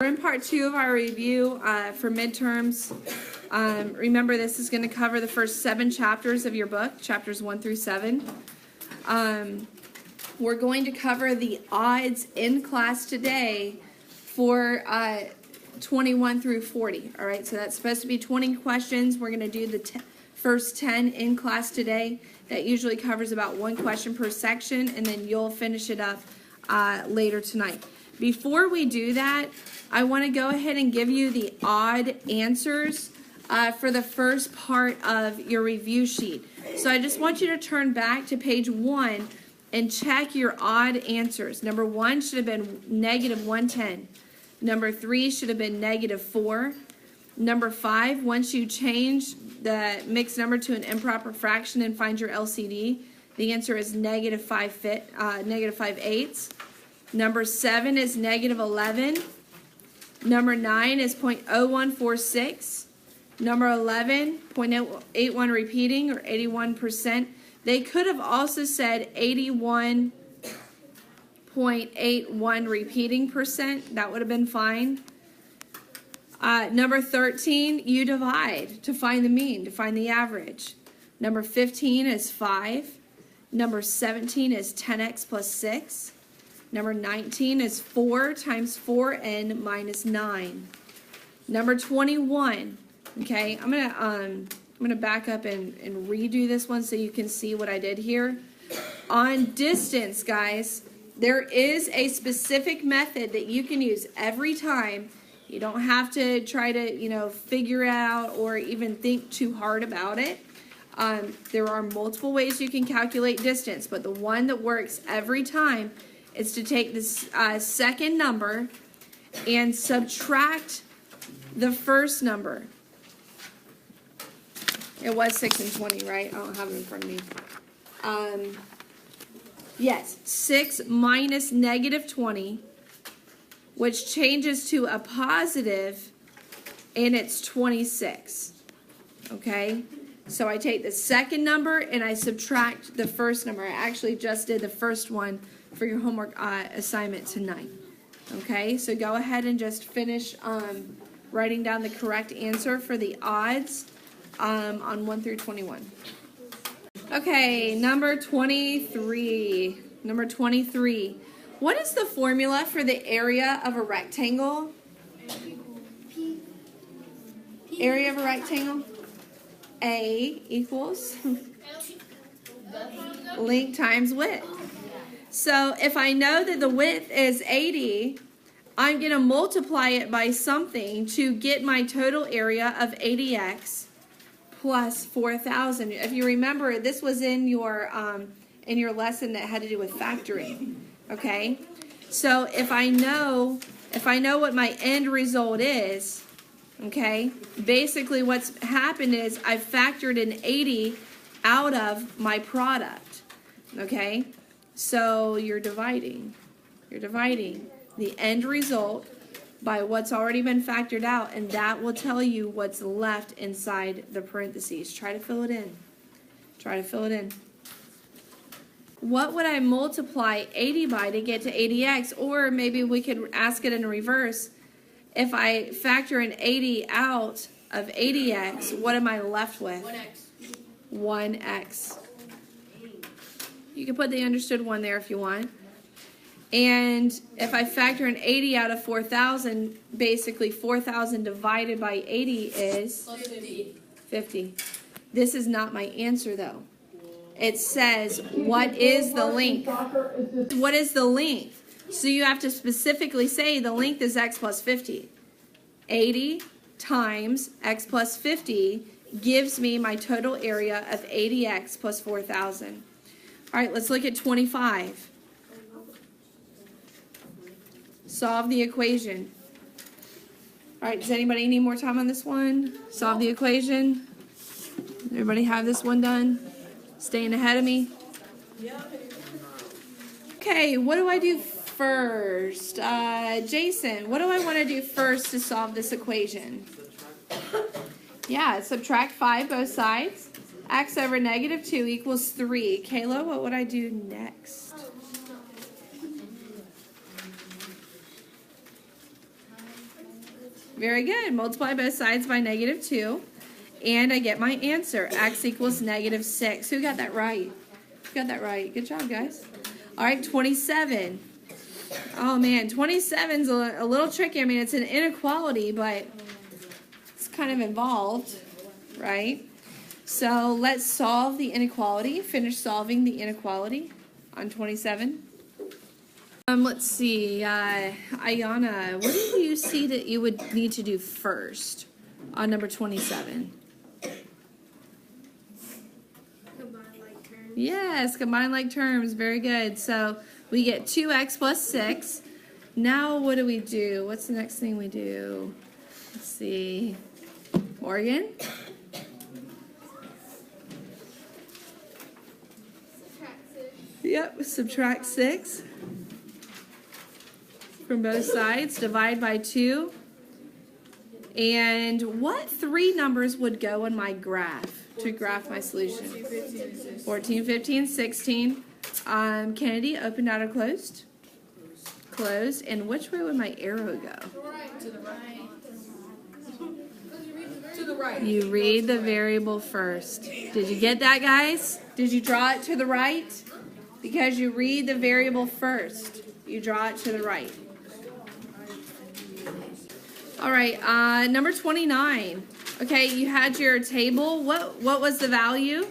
We're in part 2 of our review for midterms. Remember, this is going to cover the first 7 chapters of your book, chapters 1 through 7. We're going to cover the odds in class today for 21 through 40. All right, so that's supposed to be 20 questions. We're going to do the first 10 in class today. That usually covers about 1 question per section, and then you'll finish it up later tonight. Before we do that, I want to go ahead and give you the odd answers for the first part of your review sheet. So I just want you to turn back to page 1 and check your odd answers. Number 1 should have been negative 110. Number 3 should have been negative 4. Number 5, once you change the mixed number to an improper fraction and find your LCD, the answer is negative 5 eighths. Number 7 is negative 11. Number 9 is 0.0146. Number 11, 0.81 repeating, or 81%. They could have also said 81.81 repeating percent. That would have been fine. Number 13, you divide to find the mean, to find the average. Number 15 is 5. Number 17 is 10x plus 6. Number 19 is 4 times 4n minus 9. Number 21, okay, I'm gonna back up and redo this one so you can see what I did here. On distance, guys, there is a specific method that you can use every time. You don't have to try to, figure it out or even think too hard about it. There are multiple ways you can calculate distance, but the one that works every time is to take this second number and subtract the first number. It was 6 and 20, right? I don't have it in front of me. Yes, 6 minus negative 20, which changes to a positive, and it's 26. Okay? So I take the second number and I subtract the first number. I actually just did the first one for your homework assignment tonight. Okay, so go ahead and just finish writing down the correct answer for the odds on 1 through 21. Okay, number 23. Number 23. What is the formula for the area of a rectangle? Area of a rectangle? A equals length times width. So if I know that the width is 80, I'm going to multiply it by something to get my total area of 80x plus 4,000. If you remember, this was in your lesson that had to do with factoring. Okay? So if I know what my end result is, okay, basically what's happened is I've factored an 80 out of my product. Okay? So you're dividing the end result by what's already been factored out, and that will tell you what's left inside the parentheses. Try to fill it in. Try to fill it in. What would I multiply 80 by to get to 80x? Or maybe we could ask it in reverse. If I factor an 80 out of 80x, what am I left with? 1x. You can put the understood one there if you want. And if I factor an 80 out of 4,000, basically 4,000 divided by 80 is 50. This is not my answer, though. It says, what is the length? What is the length? So you have to specifically say the length is x plus 50. 80 times x plus 50 gives me my total area of 80x plus 4,000. All right, let's look at 25. Solve the equation. All right, does anybody need more time on this one? Solve the equation. Everybody have this one done? Staying ahead of me? Okay, what do I do first? Jason, what do I want to do first to solve this equation? Yeah, subtract 5 both sides. X over negative 2 equals 3. Kayla, what would I do next? Very good. Multiply both sides by -2. And I get my answer. X equals -6. Who got that right? Who got that right? Good job, guys. All right, 27. Oh, man. 27's a little tricky. I mean, it's an inequality, but it's kind of involved, right? So let's solve the inequality. Finish solving the inequality on 27. Let's see. Ayana, what do you see that you would need to do first on number 27? Combine like terms. Yes, combine like terms. Very good. So we get 2x plus 6. Now what do we do? What's the next thing we do? Let's see. Oregon? Subtract 6. Yep, subtract 6 from both sides. Divide by 2. And what 3 numbers would go in my graph to graph my solution? 14, 15, 16. Kennedy, opened out or closed? Closed. And which way would my arrow go? To the right. To the right. You read the variable first. Did you get that, guys? Did you draw it to the right? Because you read the variable first. You draw it to the right. All right, number 29. Okay, you had your table. What was the value?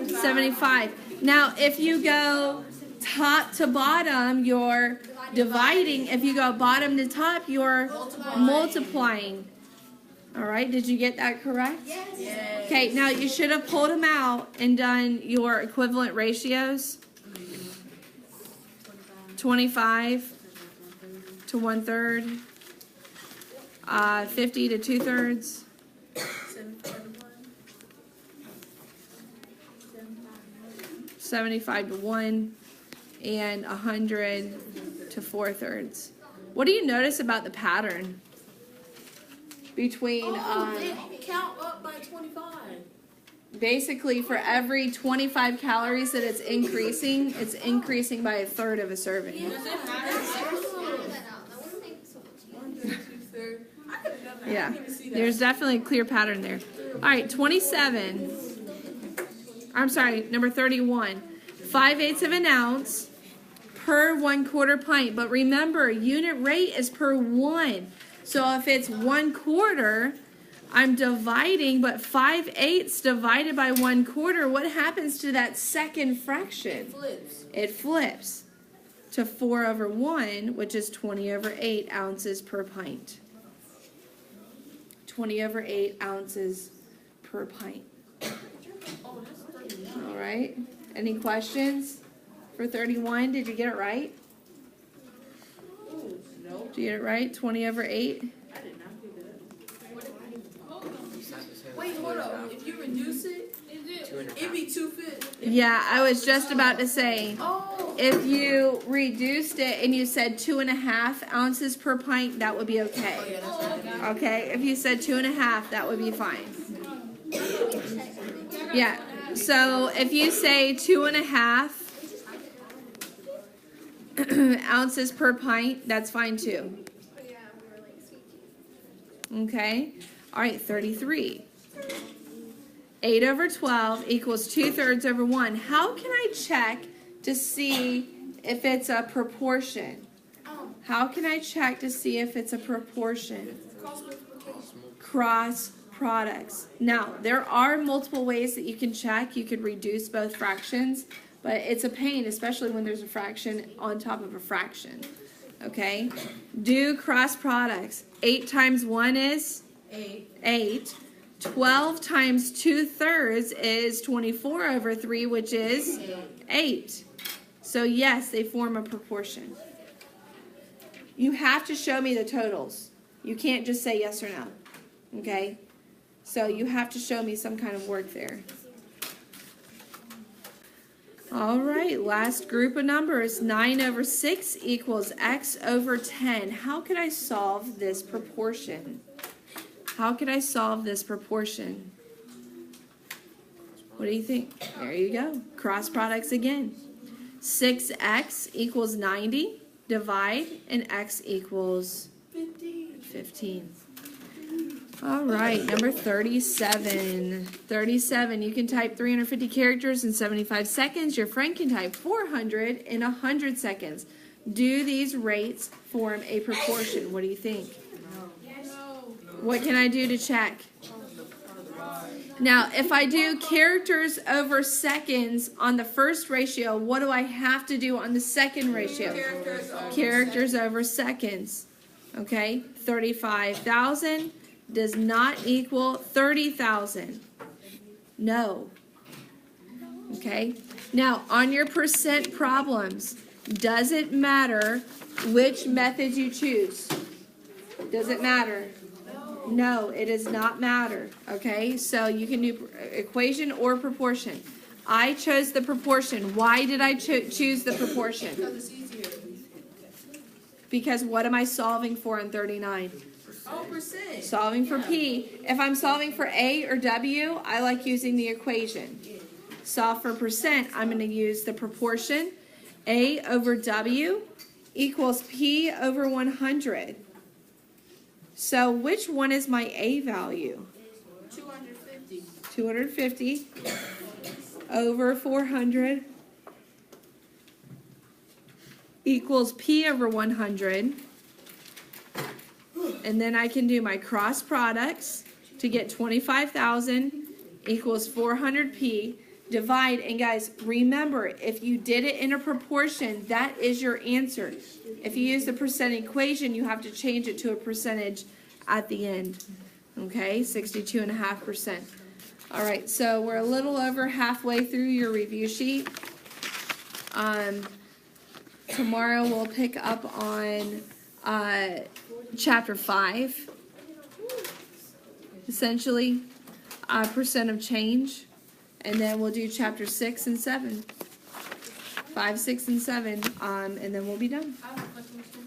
75. Now, if you go top to bottom, you're dividing. If you go bottom to top, you're multiplying. All right, did you get that correct? Yes. Okay, now you should have pulled them out and done your equivalent ratios. 25 to 1/3, 50 to 2/3, 75 to 1, and 100 to 4/3. What do you notice about the pattern between Count up by 25. basically for every 25 calories that it's increasing by 1/3 of a serving? Yeah, there's definitely a clear pattern there. All right, 27. I'm sorry, number 31. 5/8 of an ounce per 1/4 pint. But remember, unit rate is per 1. So if it's 1/4, I'm dividing, but 5/8 divided by 1/4, what happens to that second fraction? It flips to 4/1, which is 20/8 ounces per pint. 20/8 ounces per pint. All right. Any questions for 31? Did you get it right? No. Did you get it right? 20/8? I did not do that. Wait, hold up. If you reduce it, it'd be 2/5. Yeah, I was just about to say, Oh. if you reduced it and you said 2.5 ounces per pint, that would be okay. Okay, if you said 2.5, that would be fine. Yeah, so if you say 2.5 ounces per pint, that's fine too. Okay, all right, 33. 8/12 equals 2/3/1. How can I check to see if it's a proportion? How can I check to see if it's a proportion? Cross products. Now, there are multiple ways that you can check. You could reduce both fractions, but it's a pain, especially when there's a fraction on top of a fraction. Okay? Do cross products. 8 times 1 is? 8. 12 times 2/3 is 24/3, which is 8. So yes, they form a proportion. You have to show me the totals. You can't just say yes or no. Okay? So you have to show me some kind of work there. All right, last group of numbers. 9/6 equals x/10. How could I solve this proportion? How could I solve this proportion? What do you think? There you go. Cross products again. 6x equals 90. Divide, and x equals 15. All right, number 37. 37, you can type 350 characters in 75 seconds. Your friend can type 400 in 100 seconds. Do these rates form a proportion? What do you think? What can I do to check? Now, if I do characters over seconds on the first ratio, what do I have to do on the second ratio? Characters over seconds. Okay, 35,000 does not equal 30,000. No. Okay, now on your percent problems, does it matter which method you choose? Does it matter? No, it does not matter. Okay, so you can do equation or proportion. I chose the proportion. Why did I choose the proportion? Because it's easier. Because what am I solving for in 39? Oh, percent. Solving for P. If I'm solving for A or W, I like using the equation. Solve for percent, I'm going to use the proportion. A over W equals P over 100. So which one is my A value? 250. 250 over 400 equals P over 100. And then I can do my cross products to get 25,000 equals 400P. Divide, and guys, remember, if you did it in a proportion, that is your answer. If you use the percent equation, you have to change it to a percentage at the end. Okay, 62.5%. All right, so we're a little over halfway through your review sheet. Tomorrow we'll pick up on chapter 5, essentially, percent of change. And then we'll do chapter 6 and 7. 5, 6, and 7, and then we'll be done. I have a question.